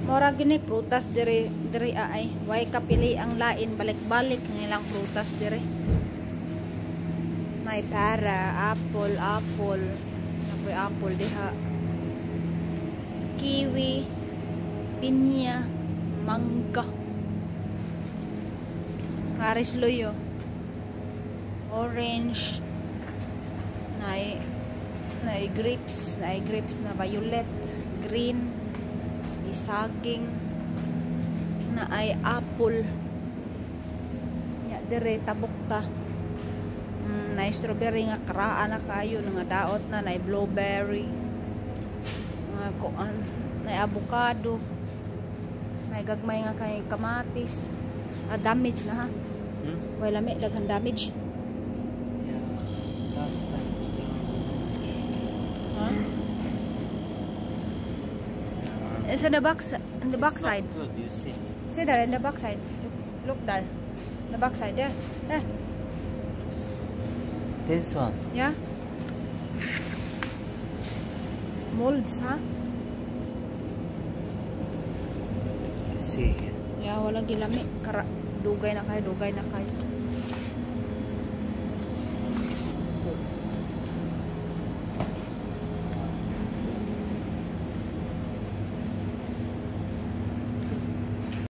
Mora gini prutas diri ay way kapili ang lain balik-balik nilang prutas diri. May tara, apple, apoy apple diha. Kiwi, pinya, mangga. Paris loyo. Orange. Nay grapes na violet, green, saging na ay apple ya dire tabukta na strawberry nga karaan na kayo nga daot na blueberry nga kuan na avocado may gagmay nga kay kamatis damage na ha way lami daghang damage last time it's on the back side. Good, you see. See there in the back side. Look there. The back side there. There. This one. Yeah. Molds, huh? See. Yeah, walang gilami. Dugay na kayo.